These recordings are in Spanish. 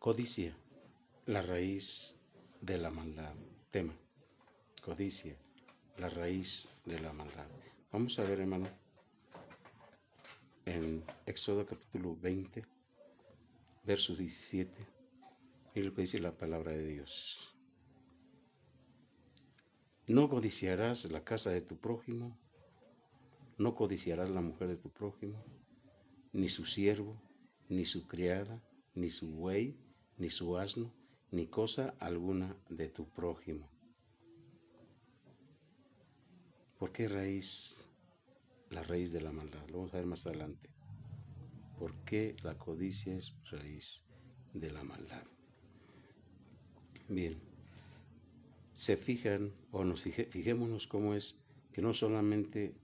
Codicia, la raíz de la maldad. Tema, codicia, la raíz de la maldad. Vamos a ver, hermano, en Éxodo capítulo 20, verso 17, y lo que dice la palabra de Dios. No codiciarás la casa de tu prójimo, no codiciarás la mujer de tu prójimo, ni su siervo, ni su criada, ni su buey, ni su asno, ni cosa alguna de tu prójimo. ¿Por qué raíz? La raíz de la maldad. Lo vamos a ver más adelante. ¿Por qué la codicia es raíz de la maldad? Bien, se fijan, o fijémonos cómo es que no solamente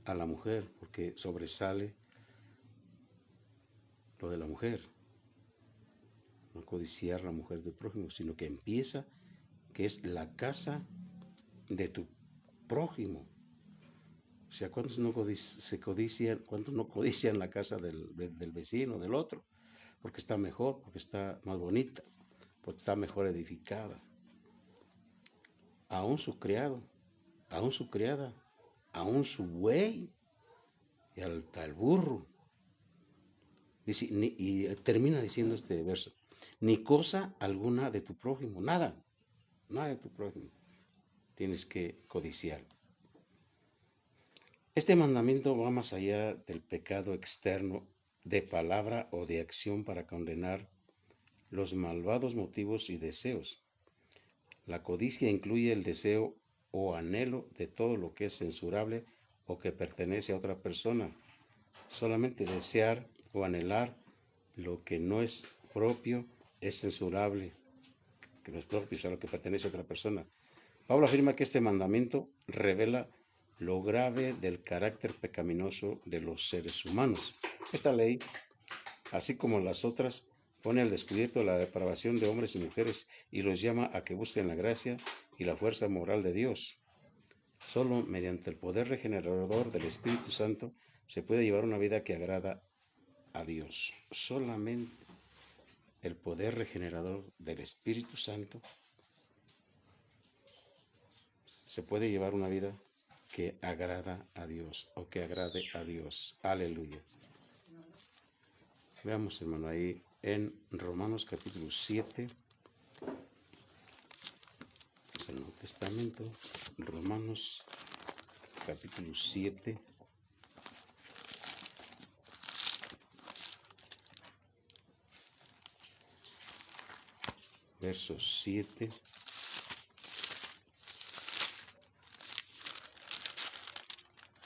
a la mujer, porque sobresale lo de la mujer, no codiciar la mujer del prójimo, sino que empieza, que es la casa de tu prójimo. O sea, ¿cuántos no cuántos no codician la casa del vecino, del otro? Porque está mejor, porque está más bonita, porque está mejor edificada. Aún su criado, aún su criada, aún su buey y hasta el burro. Dice, y termina diciendo este verso, ni cosa alguna de tu prójimo, nada de tu prójimo tienes que codiciar. Este mandamiento va más allá del pecado externo de palabra o de acción para condenar los malvados motivos y deseos. La codicia incluye el deseo o anhelo de todo lo que es censurable o que pertenece a otra persona. Solamente desear o anhelar lo que no es propio es censurable, que no es propio, o sea, lo que pertenece a otra persona. Pablo afirma que este mandamiento revela lo grave del carácter pecaminoso de los seres humanos. Esta ley, así como las otras, pone al descubierto la depravación de hombres y mujeres y los llama a que busquen la gracia y la fuerza moral de Dios. Solo mediante el poder regenerador del Espíritu Santo se puede llevar una vida que agrada a Dios. Solamente el poder regenerador del Espíritu Santo se puede llevar una vida que agrada a Dios o que agrade a Dios. Aleluya. Veamos, hermano, ahí en Romanos capítulo 7, es el Nuevo Testamento, Romanos capítulo 7, versos 7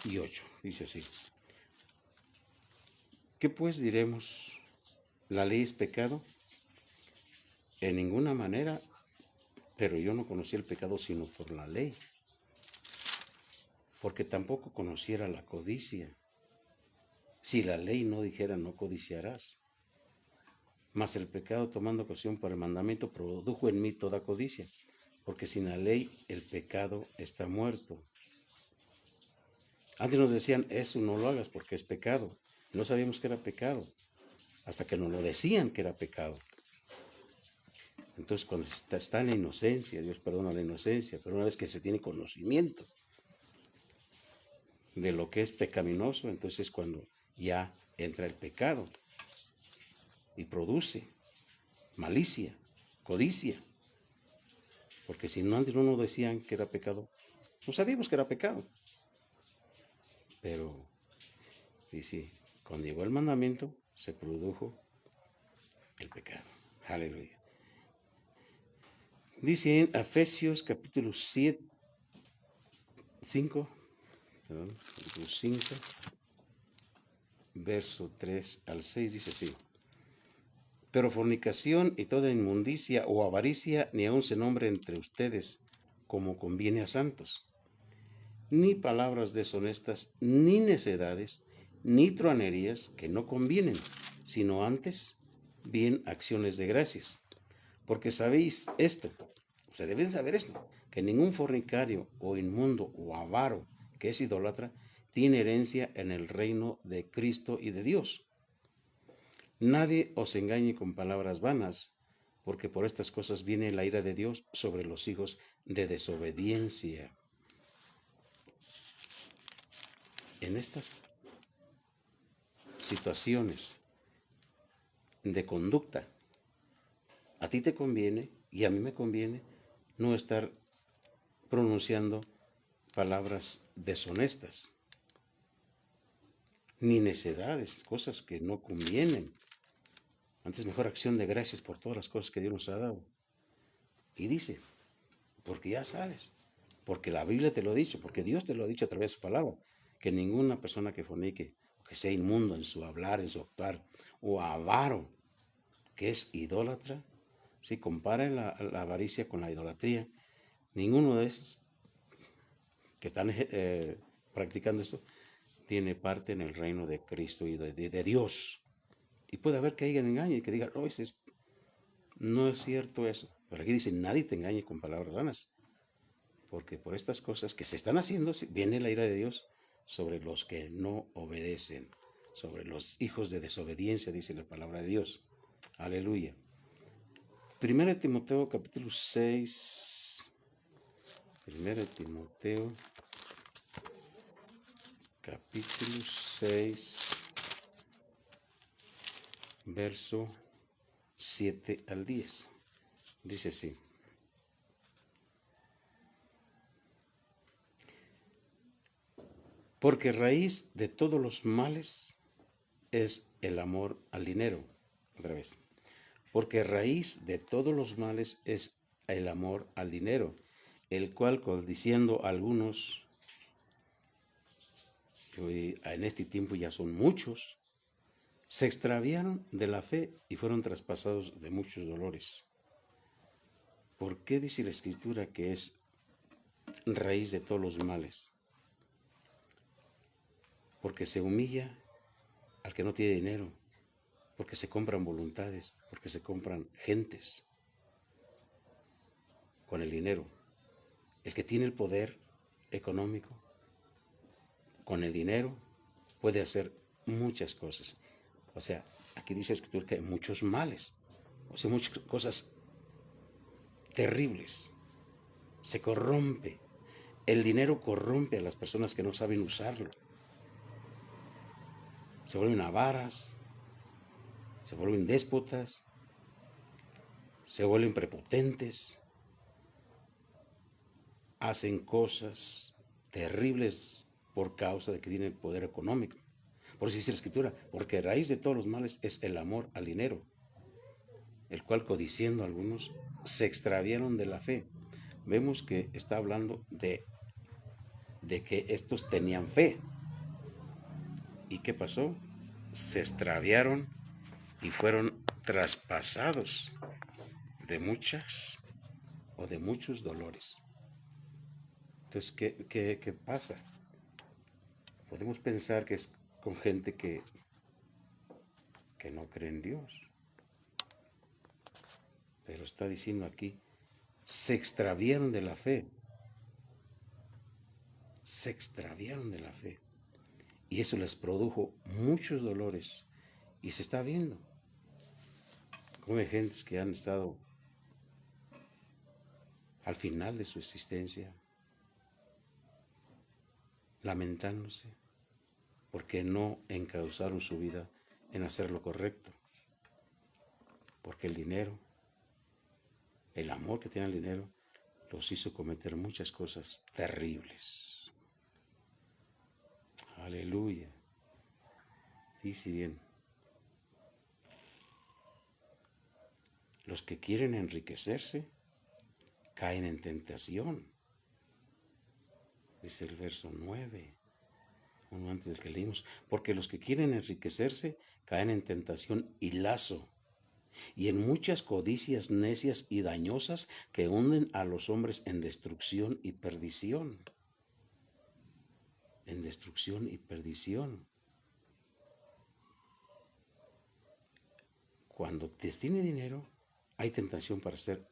y 8. Dice así: ¿qué pues diremos? ¿La ley es pecado? En ninguna manera, pero yo no conocí el pecado sino por la ley, porque tampoco conociera la codicia, si la ley no dijera no codiciarás. Mas el pecado, tomando ocasión por el mandamiento, produjo en mí toda codicia, porque sin la ley el pecado está muerto. Antes nos decían, eso no lo hagas porque es pecado. No sabíamos que era pecado, hasta que nos lo decían que era pecado. Entonces, cuando está en la inocencia, Dios perdona la inocencia, pero una vez que se tiene conocimiento de lo que es pecaminoso, entonces es cuando ya entra el pecado y produce malicia, codicia. Porque si no antes no nos decían que era pecado, no sabíamos que era pecado. Pero, dice, cuando llegó el mandamiento, se produjo el pecado. Aleluya. Dice en Efesios capítulo 5, verso 3 al 6, dice así: pero fornicación y toda inmundicia o avaricia ni aun se nombre entre ustedes, como conviene a santos. Ni palabras deshonestas, ni necedades, ni truanerías que no convienen, sino antes bien acciones de gracias. Porque sabéis esto, o sea, deben saber esto, que ningún fornicario o inmundo o avaro que es idólatra tiene herencia en el reino de Cristo y de Dios. Nadie os engañe con palabras vanas, porque por estas cosas viene la ira de Dios sobre los hijos de desobediencia. En estas situaciones de conducta, a ti te conviene y a mí me conviene no estar pronunciando palabras deshonestas, ni necedades, cosas que no convienen. Antes mejor acción de gracias por todas las cosas que Dios nos ha dado. Y dice, porque ya sabes, porque la Biblia te lo ha dicho, porque Dios te lo ha dicho a través de su palabra, que ninguna persona que fornique, que sea inmundo en su hablar, en su actuar, o avaro, que es idólatra, si comparen la avaricia con la idolatría, ninguno de esos que están practicando esto tiene parte en el reino de Cristo y de Dios. Y puede haber que alguien engañe y que diga, no, no es cierto eso. Pero aquí dice, nadie te engañe con palabras vanas, porque por estas cosas que se están haciendo viene la ira de Dios sobre los que no obedecen, sobre los hijos de desobediencia, dice la palabra de Dios. Aleluya. 1 Timoteo capítulo 6. 1 Timoteo capítulo 6, verso 7 al 10. Dice así. Porque raíz de todos los males es el amor al dinero. Otra vez. Porque raíz de todos los males es el amor al dinero, el cual, codiciando algunos, en este tiempo ya son muchos, se extraviaron de la fe y fueron traspasados de muchos dolores. ¿Por qué dice la Escritura que es raíz de todos los males? Porque se humilla al que no tiene dinero, porque se compran voluntades, porque se compran gentes con el dinero. El que tiene el poder económico, con el dinero, puede hacer muchas cosas. O sea, aquí dice la Escritura que hay muchos males, o sea, muchas cosas terribles. Se corrompe. El dinero corrompe a las personas que no saben usarlo. Se vuelven avaras, se vuelven déspotas, se vuelven prepotentes, hacen cosas terribles por causa de que tienen poder económico. Por eso dice la Escritura, porque a raíz de todos los males es el amor al dinero, el cual codiciando algunos se extraviaron de la fe. Vemos que está hablando de que estos tenían fe. ¿Y qué pasó? Se extraviaron y fueron traspasados de muchas o de muchos dolores. Entonces, ¿qué pasa? Podemos pensar que es con gente que no cree en Dios. Pero está diciendo aquí, se extraviaron de la fe. Se extraviaron de la fe. Y eso les produjo muchos dolores. Y se está viendo. Como hay gentes que han estado al final de su existencia lamentándose porque no encauzaron su vida en hacer lo correcto. Porque el dinero, el amor que tiene el dinero, los hizo cometer muchas cosas terribles. Aleluya. Dice bien, los que quieren enriquecerse caen en tentación. Dice el verso 9, uno antes del que leímos. Porque los que quieren enriquecerse caen en tentación y lazo, y en muchas codicias necias y dañosas que hunden a los hombres en destrucción y perdición. En destrucción y perdición. Cuando te tiene dinero, hay tentación para hacer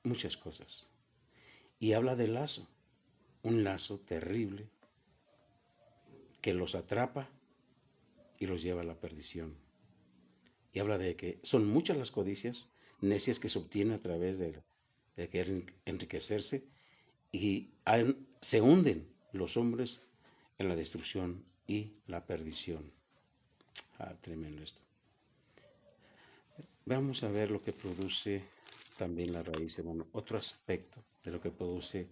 muchas cosas. Y habla de lazo, un lazo terrible que los atrapa y los lleva a la perdición. y habla de que son muchas las codicias necias que se obtienen a través de querer enriquecerse y se hunden los hombres en la destrucción y la perdición. Tremendo esto. Vamos a ver lo que produce también la raíz, hermano. Otro aspecto de lo que produce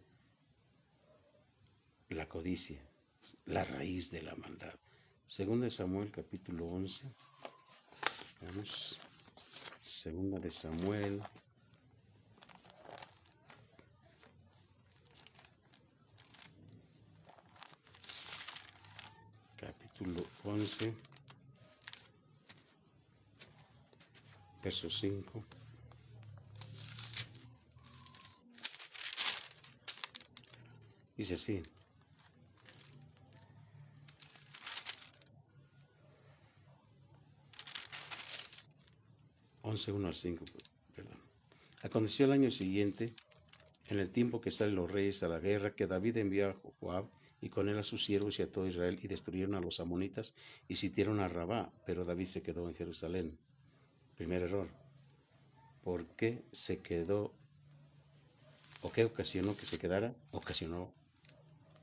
la codicia, la raíz de la maldad. Segunda de Samuel, capítulo 11. Vamos. Segunda de Samuel, capítulo 11, verso 5. Dice así: 11:1 al 5, perdón. Aconteció el año siguiente, en el tiempo que salen los reyes a la guerra, que David envió a Joab y con él a sus siervos y a todo Israel, y destruyeron a los amonitas y sitiaron a Rabá, pero David se quedó en Jerusalén. Primer error. ¿Por qué se quedó o qué ocasionó que se quedara? Ocasionó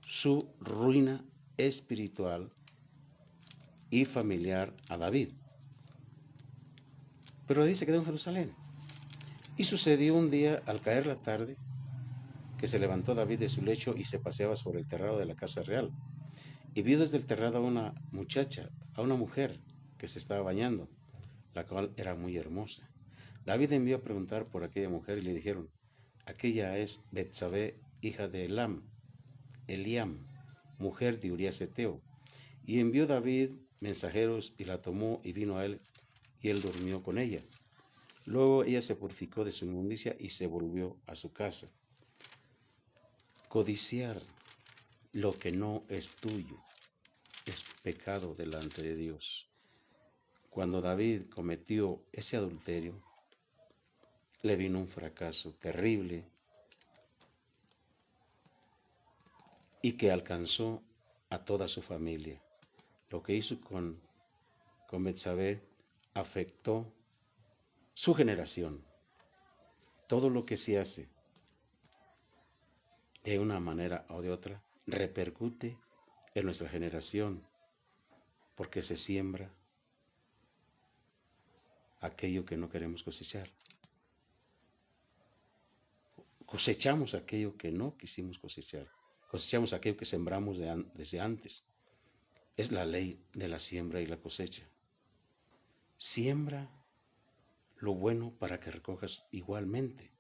su ruina espiritual y familiar a David. Pero David se quedó en Jerusalén. Y sucedió un día, al caer la tarde, que se levantó David de su lecho y se paseaba sobre el terrado de la casa real. Y vio desde el terrado a una muchacha, a una mujer que se estaba bañando, la cual era muy hermosa. David envió a preguntar por aquella mujer y le dijeron: aquella es Betsabé, hija de Eliam, mujer de Urías Eteo. Y envió David mensajeros y la tomó y vino a él, y él durmió con ella. Luego ella se purificó de su inmundicia y se volvió a su casa. Codiciar lo que no es tuyo es pecado delante de Dios. Cuando David cometió ese adulterio, le vino un fracaso terrible y que alcanzó a toda su familia. Lo que hizo con Betsabé afectó su generación. Todo lo que se hace de una manera o de otra repercute en nuestra generación, porque se siembra aquello que no queremos cosechar. Cosechamos aquello que no quisimos cosechar. Cosechamos aquello que sembramos desde antes. Es la ley de la siembra y la cosecha. Siembra lo bueno para que recojas igualmente.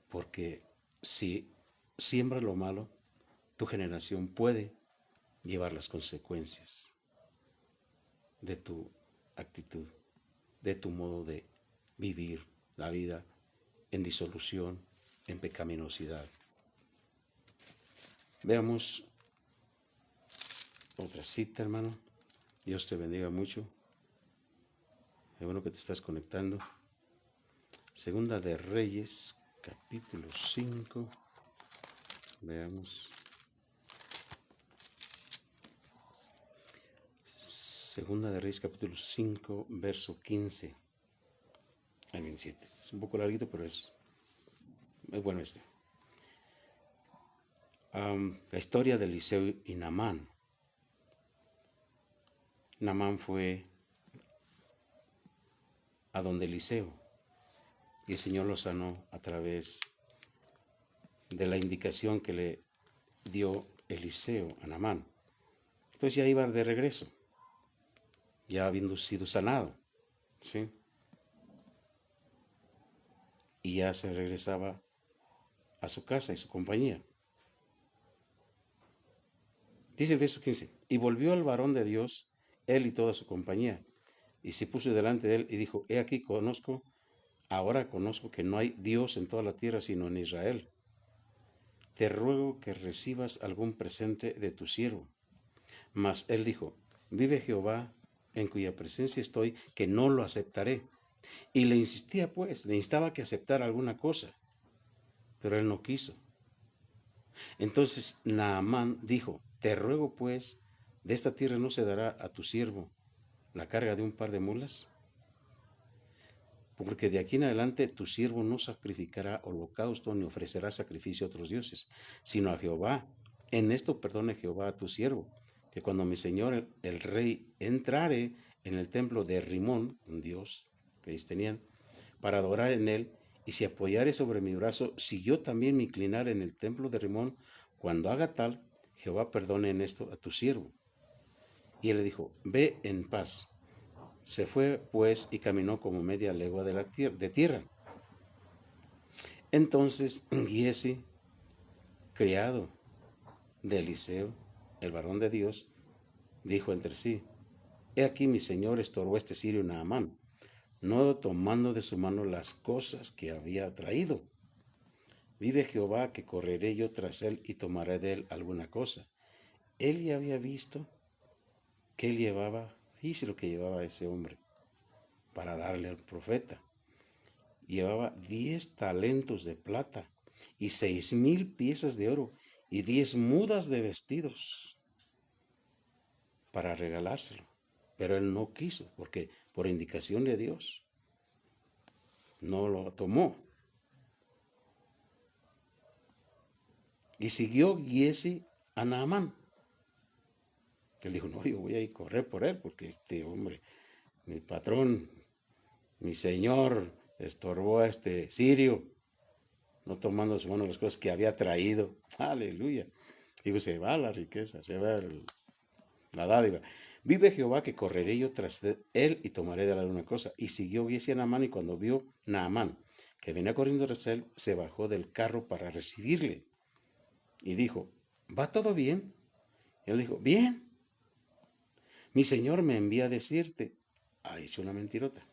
Porque si siembras lo malo, tu generación puede llevar las consecuencias de tu actitud, de tu modo de vivir la vida en disolución, en pecaminosidad. Veamos otra cita, hermano. Dios te bendiga mucho. Es bueno que te estás conectando. Segunda de Reyes, capítulo 5. Veamos. Segunda de Reyes, capítulo 5, verso 15 al 27. Es un poco larguito, pero es bueno este. La historia de Eliseo y Naamán. Naamán fue a donde Eliseo y el Señor lo sanó a través de la indicación que le dio Eliseo a Naamán. Entonces ya iba de regreso, ya habiendo sido sanado, ¿sí? Y ya se regresaba a su casa y su compañía. Dice el verso 15: y volvió el varón de Dios, él y toda su compañía, y se puso delante de él y dijo: he aquí ahora conozco que no hay Dios en toda la tierra sino en Israel. Te ruego que recibas algún presente de tu siervo. Mas él dijo: vive Jehová, en cuya presencia estoy, que no lo aceptaré. Y le insistía pues, le instaba que aceptara alguna cosa, pero él no quiso. Entonces Naamán dijo: te ruego pues, de esta tierra no se dará a tu siervo, la carga de un par de mulas? Porque de aquí en adelante tu siervo no sacrificará holocausto ni ofrecerá sacrificio a otros dioses, sino a Jehová. En esto perdone Jehová a tu siervo, que cuando mi señor el rey entrare en el templo de Rimón, un dios que ellos tenían, para adorar en él, y si apoyare sobre mi brazo, si yo también me inclinare en el templo de Rimón, cuando haga tal, Jehová perdone en esto a tu siervo. Y él le dijo, ve en paz. Se fue, pues, y caminó como media legua de tierra. Entonces Giesi, criado de Eliseo, el varón de Dios, dijo entre sí, he aquí mi señor estorbó este sirio Naamán, no tomando de su mano las cosas que había traído. Vive Jehová que correré yo tras él y tomaré de él alguna cosa. Él ya había visto que él llevaba, fíjese lo que llevaba ese hombre para darle al profeta. Llevaba 10 talentos de plata y 6,000 piezas de oro y 10 mudas de vestidos para regalárselo. Pero él no quiso, porque por indicación de Dios no lo tomó. Y siguió Giesi a Naamán. Él dijo, no, yo voy a ir a correr por él, porque este hombre, mi patrón, mi señor, estorbó a este sirio, no tomando su mano las cosas que había traído. Aleluya. Digo, se va la riqueza, se va la dádiva. Vive Jehová que correré yo tras él y tomaré de él alguna cosa. Y siguió Giesi a Naamán, y cuando vio Naamán que venía corriendo tras él, se bajó del carro para recibirle. Y dijo, ¿va todo bien? Y él dijo, bien. Mi señor me envía a decirte, ha hecho una mentirota.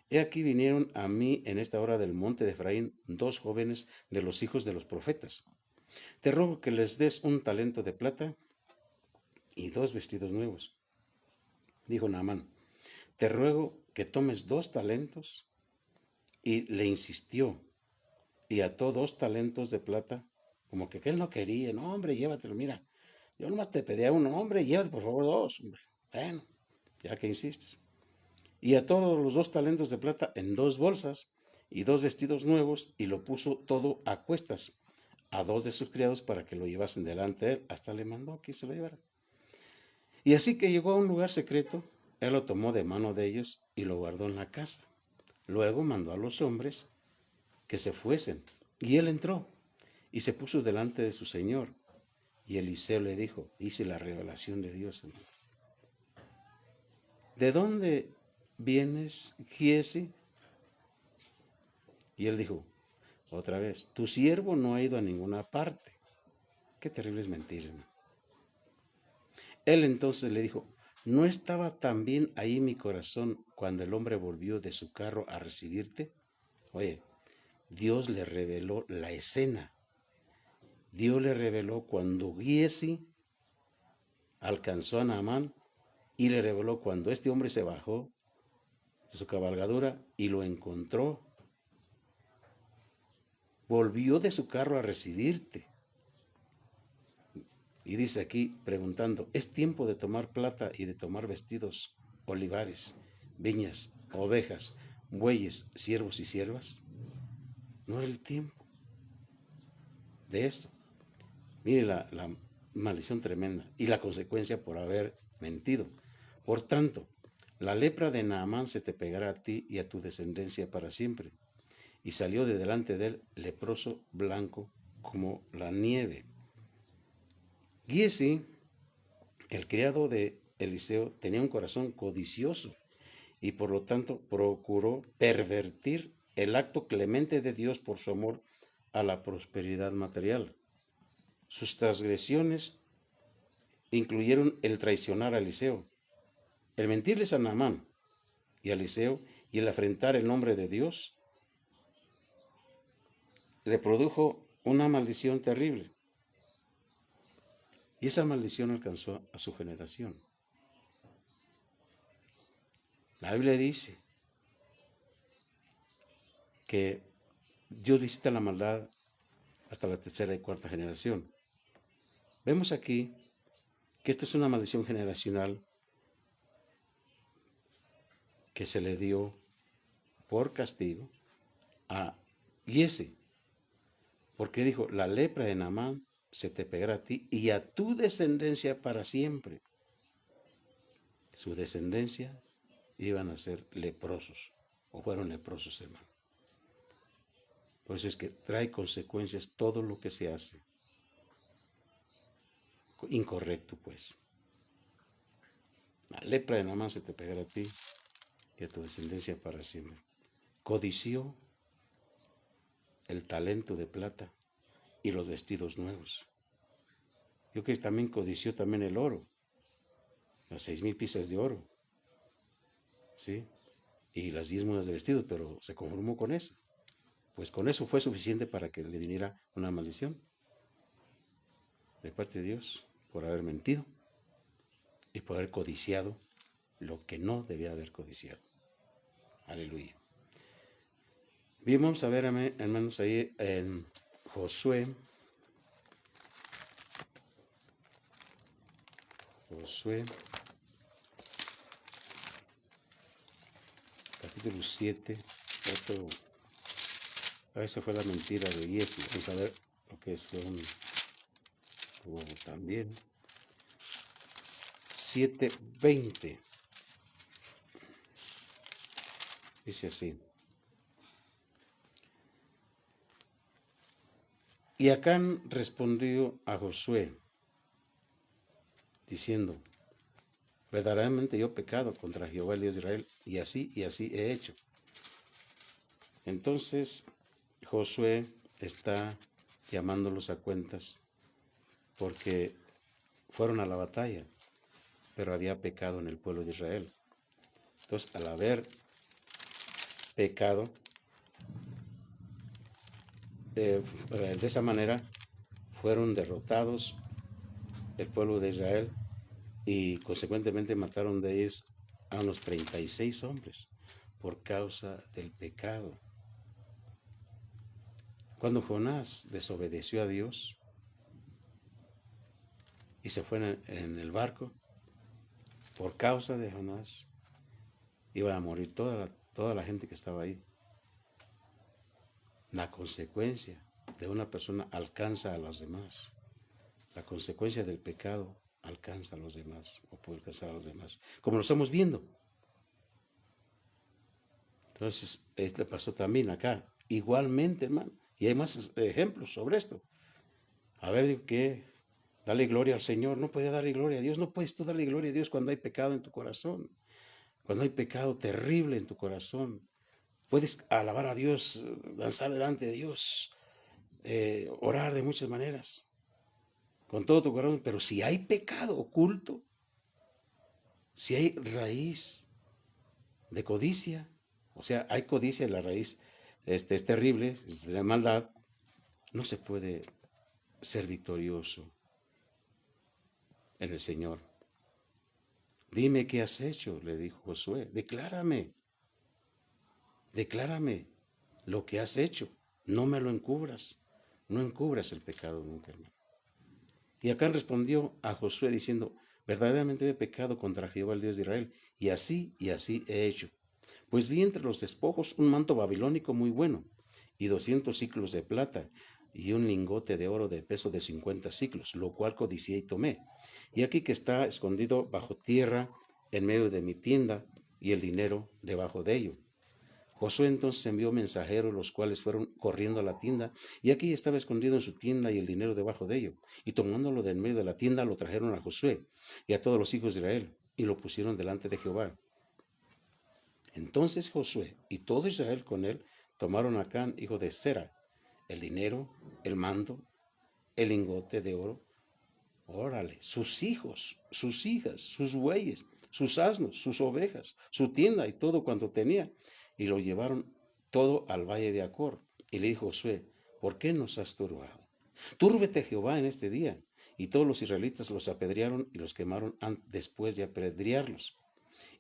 He aquí vinieron a mí en esta hora del monte de Efraín 2 jóvenes de los hijos de los profetas. Te ruego que les des un talento de plata y 2 vestidos nuevos. Dijo Naamán, te ruego que tomes 2 talentos. Y le insistió y ató 2 talentos de plata, como que él no quería. No, hombre, llévatelo, mira. Yo nomás te pedía uno, hombre, llévate por favor 2, hombre. Bueno, ya que insistes. Y ató los 2 talentos de plata en 2 bolsas y 2 vestidos nuevos, y lo puso todo a cuestas a 2 de sus criados para que lo llevasen delante de él. Hasta le mandó que se lo llevara. Y así que llegó a un lugar secreto, él lo tomó de mano de ellos y lo guardó en la casa. Luego mandó a los hombres que se fuesen, y él entró y se puso delante de su señor. Y Eliseo le dijo, hice la revelación de Dios, hermano. ¿De dónde vienes, Giesi? Y él dijo, otra vez, tu siervo no ha ido a ninguna parte. Qué terrible es mentir, hermano. Él entonces le dijo, ¿no estaba también ahí mi corazón cuando el hombre volvió de su carro a recibirte? Oye, Dios le reveló la escena. Dios le reveló cuando Giesi alcanzó a Naamán, y le reveló cuando este hombre se bajó de su cabalgadura y lo encontró. Volvió de su carro a recibirte. Y dice aquí, preguntando, ¿es tiempo de tomar plata y de tomar vestidos, olivares, viñas, ovejas, bueyes, siervos y siervas? No era el tiempo de esto. Mire la maldición tremenda y la consecuencia por haber mentido. Por tanto, la lepra de Naamán se te pegará a ti y a tu descendencia para siempre. Y salió de delante de él leproso, blanco como la nieve. Giesi, el criado de Eliseo, tenía un corazón codicioso y por lo tanto procuró pervertir el acto clemente de Dios por su amor a la prosperidad material. Sus transgresiones incluyeron el traicionar a Eliseo, el mentirles a Naamán y a Eliseo, y el afrentar el nombre de Dios, le produjo una maldición terrible. Y esa maldición alcanzó a su generación. La Biblia dice que Dios visita la maldad hasta la tercera y cuarta generación. Vemos aquí que esta es una maldición generacional que se le dio por castigo a Giese, porque dijo, la lepra de Naamán se te pegará a ti y a tu descendencia para siempre. Su descendencia iban a ser leprosos, o fueron leprosos, hermano. Por eso es que trae consecuencias todo lo que se hace incorrecto, pues. La lepra de Naamán se te pegará a ti y a tu descendencia para siempre. Codició el talento de plata y los vestidos nuevos. Yo creo que también codició también el oro, las 6,000 piezas de oro, ¿sí? Y las 10 mudas de vestidos, pero se conformó con eso. Pues con eso fue suficiente para que le viniera una maldición de parte de Dios por haber mentido y por haber codiciado lo que no debía haber codiciado. Aleluya. Bien, vamos a ver, hermanos, ahí en Josué. Capítulo 7. Esa fue la mentira de Giese. Vamos a ver lo que es. También 7:20. Dice así. Y Acán respondió a Josué, diciendo, verdaderamente yo he pecado contra Jehová el Dios de Israel, y así he hecho. Entonces Josué está llamándolos a cuentas porque fueron a la batalla, pero había pecado en el pueblo de Israel. Entonces, al haber pecado, de esa manera fueron derrotados el pueblo de Israel y consecuentemente mataron de ellos a unos 36 hombres por causa del pecado. Cuando Jonás desobedeció a Dios y se fue en el barco, por causa de Jonás iba a morir toda la gente que estaba ahí. La consecuencia de una persona alcanza a los demás. La consecuencia del pecado alcanza a los demás, o puede alcanzar a los demás, como lo estamos viendo. Entonces, esto pasó también acá, igualmente, hermano, y hay más ejemplos sobre esto. A ver, ¿qué? Dale gloria al Señor. No puede darle gloria a Dios, no puedes tú darle gloria a Dios cuando hay pecado en tu corazón, cuando hay pecado terrible en tu corazón. Puedes alabar a Dios, danzar delante de Dios, orar de muchas maneras, con todo tu corazón, pero si hay pecado oculto, si hay raíz de codicia, o sea, hay codicia en la raíz, es terrible, es de la maldad, no se puede ser victorioso en el Señor. Dime qué has hecho, le dijo Josué, declárame lo que has hecho, no me lo encubras, no encubras el pecado nunca, hermano. Y Acán respondió a Josué diciendo, verdaderamente he pecado contra Jehová el Dios de Israel, y así he hecho. Pues vi entre los despojos un manto babilónico muy bueno, y 200 siclos de plata, y un lingote de oro de peso de 50 siclos, lo cual codicié y tomé. Y aquí que está escondido bajo tierra en medio de mi tienda, y el dinero debajo de ello. Josué entonces envió mensajeros, los cuales fueron corriendo a la tienda, y aquí estaba escondido en su tienda y el dinero debajo de ello. Y tomándolo de en medio de la tienda, lo trajeron a Josué y a todos los hijos de Israel, y lo pusieron delante de Jehová. Entonces Josué y todo Israel con él tomaron a Acán, hijo de Zera, el dinero, el manto, el lingote de oro, órale, sus hijos, sus hijas, sus bueyes, sus asnos, sus ovejas, su tienda y todo cuanto tenía, y lo llevaron todo al valle de Acor. Y le dijo Josué, ¿por qué nos has turbado? Túrbete Jehová en este día. Y todos los israelitas los apedrearon y los quemaron después de apedrearlos.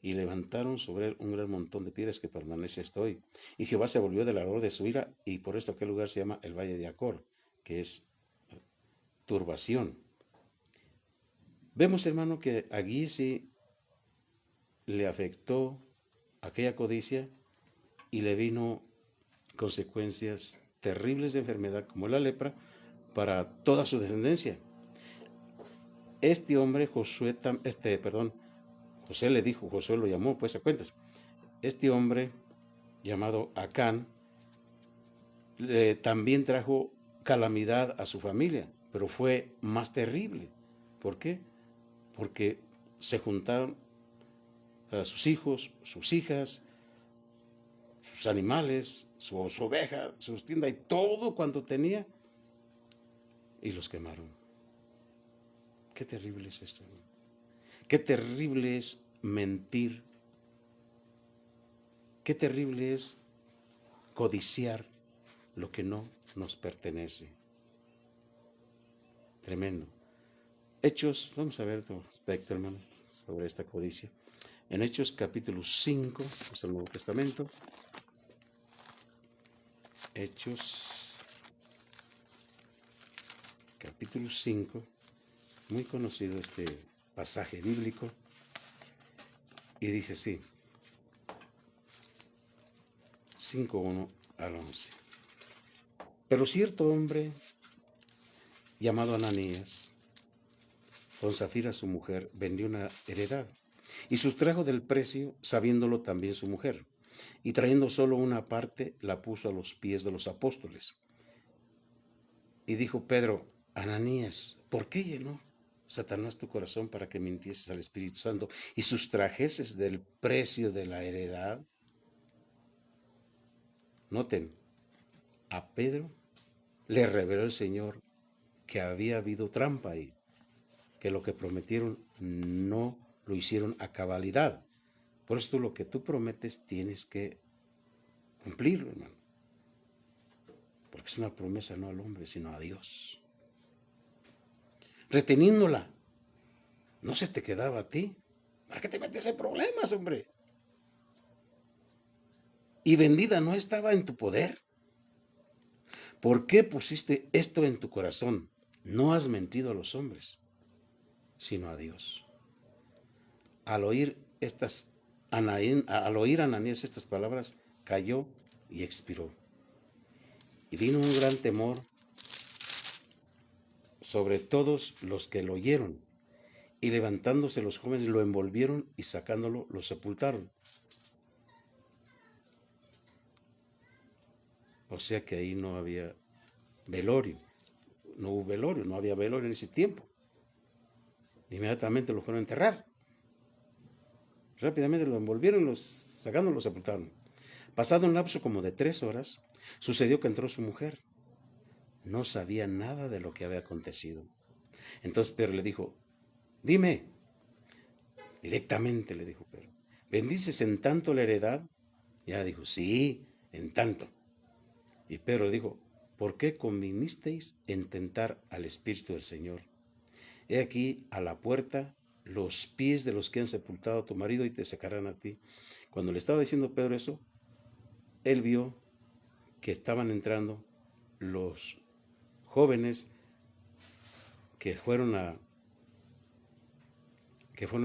Y levantaron sobre él un gran montón de piedras que permanece hasta hoy. Y Jehová se volvió del ardor de su ira, y por esto aquel lugar se llama el valle de Acor, que es turbación. Vemos, hermano, que a Giese le afectó aquella codicia y le vino consecuencias terribles de enfermedad como la lepra para toda su descendencia. Este hombre, José le dijo, Josué lo llamó, pues a cuentas. Este hombre llamado Acán también trajo calamidad a su familia, pero fue más terrible. ¿Por qué? Porque se juntaron a sus hijos, sus hijas, sus animales, su oveja, sus tiendas y todo cuanto tenía, y los quemaron. Qué terrible es esto, ¿no? Qué terrible es mentir. Qué terrible es codiciar lo que no nos pertenece. Tremendo. Hechos, vamos a ver tu aspecto, hermano, sobre esta codicia. En Hechos capítulo 5, es el Nuevo Testamento. Hechos capítulo 5, muy conocido este pasaje bíblico, y dice así, 5:1 al 11. Pero cierto hombre llamado Ananías, con Zafira su mujer, vendió una heredad y sustrajo del precio, sabiéndolo también su mujer, y trayendo solo una parte, la puso a los pies de los apóstoles. Y dijo Pedro, Ananías, ¿por qué llenó Satanás tu corazón para que mintieses al Espíritu Santo y sustrajeses del precio de la heredad? Noten, a Pedro le reveló el Señor que había habido trampa ahí, que lo que prometieron no lo hicieron a cabalidad. Por eso lo que tú prometes tienes que cumplirlo, hermano. Porque es una promesa no al hombre, sino a Dios. Reteniéndola, no se te quedaba a ti. ¿Para qué te metes en problemas, hombre? Y vendida no estaba en tu poder. ¿Por qué pusiste esto en tu corazón? No has mentido a los hombres, sino a Dios. Al oír Ananías estas palabras, cayó y expiró. Y vino un gran temor sobre todos los que lo oyeron. Y levantándose los jóvenes lo envolvieron y sacándolo lo sepultaron. O sea que ahí no había velorio. No hubo velorio, no había velorio en ese tiempo. Inmediatamente lo fueron a enterrar. Rápidamente lo envolvieron, sacándolo lo sepultaron. Pasado un lapso como de 3 horas, sucedió que entró su mujer. No sabía nada de lo que había acontecido. Entonces Pedro le dijo, dime, directamente le dijo Pedro, ¿bendices en tanto la heredad? Y ella dijo, sí, en tanto. Y Pedro dijo, ¿por qué convinisteis en tentar al Espíritu del Señor? He aquí a la puerta los pies de los que han sepultado a tu marido y te sacarán a ti. Cuando le estaba diciendo Pedro eso, él vio que estaban entrando los jóvenes que fueron a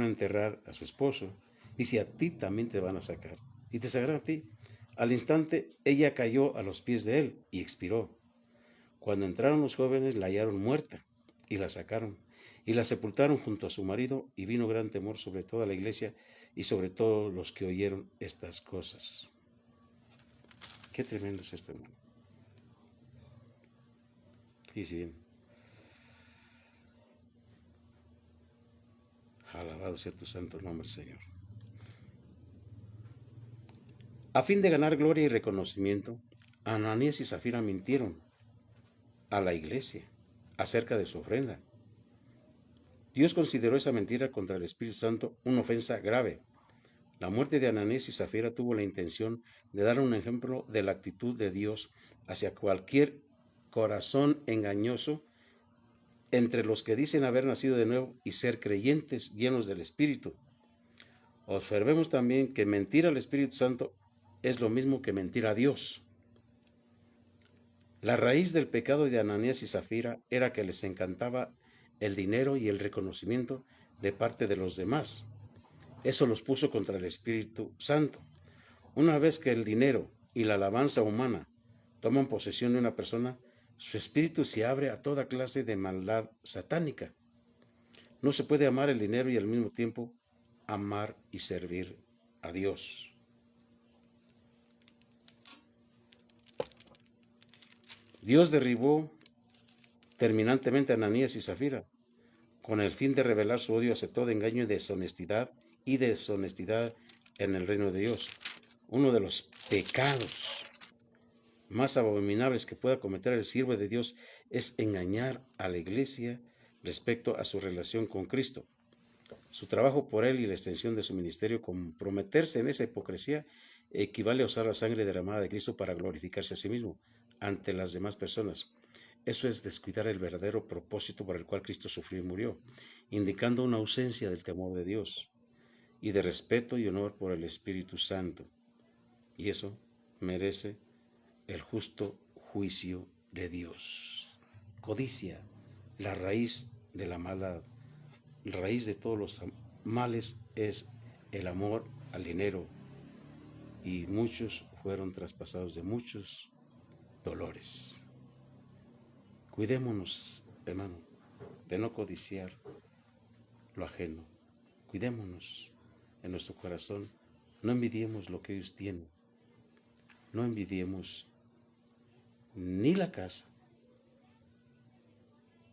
enterrar a su esposo. Dice, a ti también te van a sacar. Y te sacarán a ti. Al instante, ella cayó a los pies de él y expiró. Cuando entraron los jóvenes, la hallaron muerta y la sacaron. Y la sepultaron junto a su marido, y vino gran temor sobre toda la iglesia y sobre todos los que oyeron estas cosas. Qué tremendo es esto, hermano. Y si bien, alabado sea tu santo nombre, Señor. A fin de ganar gloria y reconocimiento, Ananías y Zafira mintieron a la iglesia acerca de su ofrenda. Dios consideró esa mentira contra el Espíritu Santo una ofensa grave. La muerte de Ananías y Zafira tuvo la intención de dar un ejemplo de la actitud de Dios hacia cualquier corazón engañoso entre los que dicen haber nacido de nuevo y ser creyentes llenos del Espíritu. Observemos también que mentir al Espíritu Santo es lo mismo que mentir a Dios. La raíz del pecado de Ananías y Zafira era que les encantaba el dinero y el reconocimiento de parte de los demás. Eso los puso contra el Espíritu Santo. Una vez que el dinero y la alabanza humana toman posesión de una persona, su espíritu se abre a toda clase de maldad satánica. No se puede amar el dinero y al mismo tiempo amar y servir a Dios. Dios derribó terminantemente a Ananías y Zafira con el fin de revelar su odio hacia todo engaño y deshonestidad en el reino de Dios. Uno de los pecados más abominables que pueda cometer el siervo de Dios es engañar a la iglesia respecto a su relación con Cristo. Su trabajo por él y la extensión de su ministerio, comprometerse en esa hipocresía, equivale a usar la sangre derramada de Cristo para glorificarse a sí mismo ante las demás personas. Eso es descuidar el verdadero propósito por el cual Cristo sufrió y murió, indicando una ausencia del temor de Dios y de respeto y honor por el Espíritu Santo. Y eso merece el justo juicio de Dios. Codicia, la raíz de la maldad, la raíz de todos los males es el amor al dinero, y muchos fueron traspasados de muchos dolores. Cuidémonos, hermano, de no codiciar lo ajeno. Cuidémonos en nuestro corazón. No envidiemos lo que ellos tienen. No envidiemos ni la casa,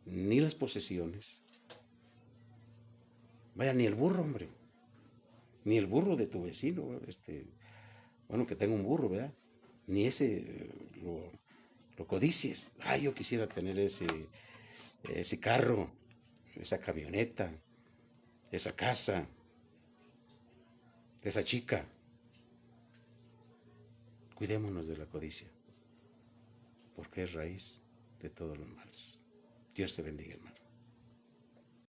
ni las posesiones. Vaya, ni el burro, hombre. Ni el burro de tu vecino. Bueno, que tenga un burro, ¿verdad? Ni ese lo codicies. Ay, yo quisiera tener ese carro, esa camioneta, esa casa, esa chica. Cuidémonos de la codicia, porque es raíz de todos los males. Dios te bendiga, hermano.